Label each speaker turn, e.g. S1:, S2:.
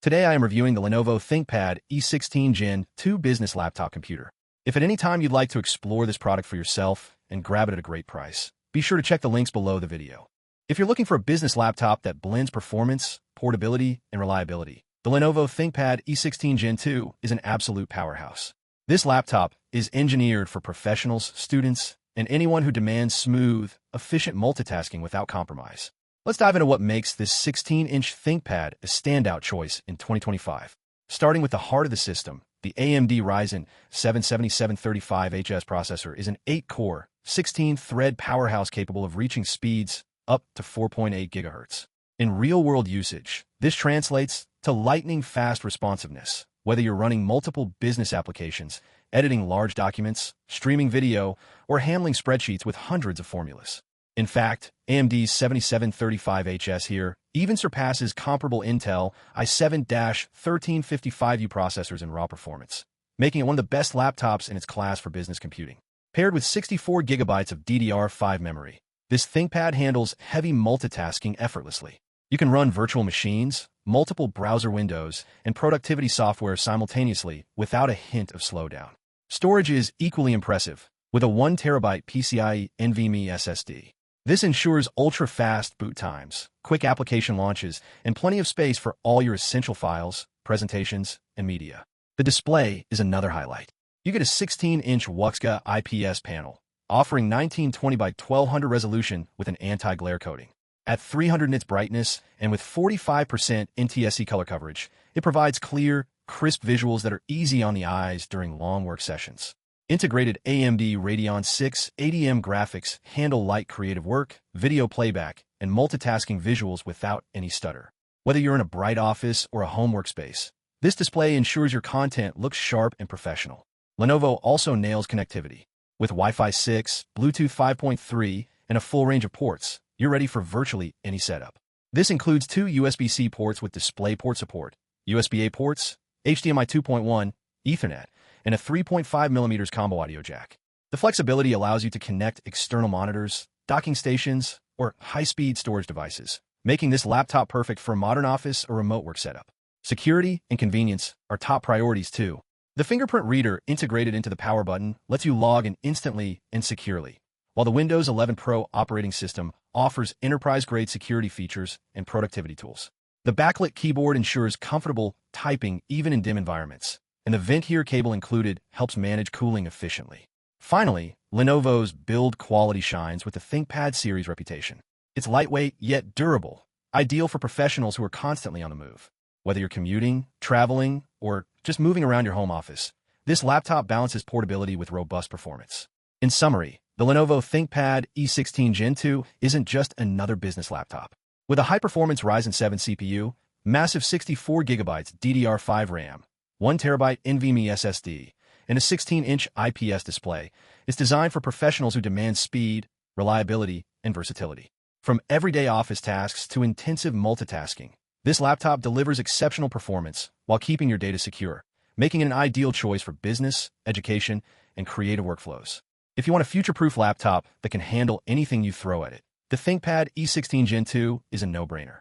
S1: Today I am reviewing the Lenovo ThinkPad E16 Gen 2 business laptop computer. If at any time you'd like to explore this product for yourself and grab it at a great price, be sure to check the links below the video. If you're looking for a business laptop that blends performance, portability, and reliability, the Lenovo ThinkPad E16 Gen 2 is an absolute powerhouse. This laptop is engineered for professionals, students, and anyone who demands smooth, efficient multitasking without compromise. Let's dive into what makes this 16-inch ThinkPad a standout choice in 2025. Starting with the heart of the system, the AMD Ryzen 7 7735HS processor is an 8-core, 16-thread powerhouse capable of reaching speeds up to 4.8 GHz. In real-world usage, this translates to lightning-fast responsiveness, whether you're running multiple business applications, editing large documents, streaming video, or handling spreadsheets with hundreds of formulas. In fact, AMD's 7735HS here even surpasses comparable Intel i7-1355U processors in raw performance, making it one of the best laptops in its class for business computing. Paired with 64GB of DDR5 memory, this ThinkPad handles heavy multitasking effortlessly. You can run virtual machines, multiple browser windows, and productivity software simultaneously without a hint of slowdown. Storage is equally impressive, with a 1TB PCIe NVMe SSD. This ensures ultra-fast boot times, quick application launches, and plenty of space for all your essential files, presentations, and media. The display is another highlight. You get a 16-inch HDMI IPS panel, offering 1920 by 1200 resolution with an anti-glare coating. At 300 nits brightness and with 45% NTSC color coverage, it provides clear, crisp visuals that are easy on the eyes during long work sessions. Integrated AMD Radeon 6 80M graphics handle light creative work, video playback, and multitasking visuals without any stutter. Whether you're in a bright office or a home workspace, this display ensures your content looks sharp and professional. Lenovo also nails connectivity. With Wi-Fi 6, Bluetooth 5.3, and a full range of ports, you're ready for virtually any setup. This includes 2 USB-C ports with DisplayPort support, USB-A ports, HDMI 2.1, Ethernet, and a 3.5mm combo audio jack. The flexibility allows you to connect external monitors, docking stations, or high-speed storage devices, making this laptop perfect for a modern office or remote work setup. Security and convenience are top priorities too. The fingerprint reader integrated into the power button lets you log in instantly and securely, while the Windows 11 Pro operating system offers enterprise-grade security features and productivity tools. The backlit keyboard ensures comfortable typing even in dim environments, and the vent here cable included helps manage cooling efficiently. Finally, Lenovo's build quality shines with the ThinkPad series reputation. It's lightweight yet durable, ideal for professionals who are constantly on the move. Whether you're commuting, traveling, or just moving around your home office, this laptop balances portability with robust performance. In summary, the Lenovo ThinkPad E16 Gen 2 isn't just another business laptop. With a high-performance Ryzen 7 CPU, massive 64GB DDR5 RAM, 1TB NVMe SSD, and a 16-inch IPS display, it's designed for professionals who demand speed, reliability, and versatility. From everyday office tasks to intensive multitasking, this laptop delivers exceptional performance while keeping your data secure, making it an ideal choice for business, education, and creative workflows. If you want a future-proof laptop that can handle anything you throw at it, the ThinkPad E16 Gen 2 is a no-brainer.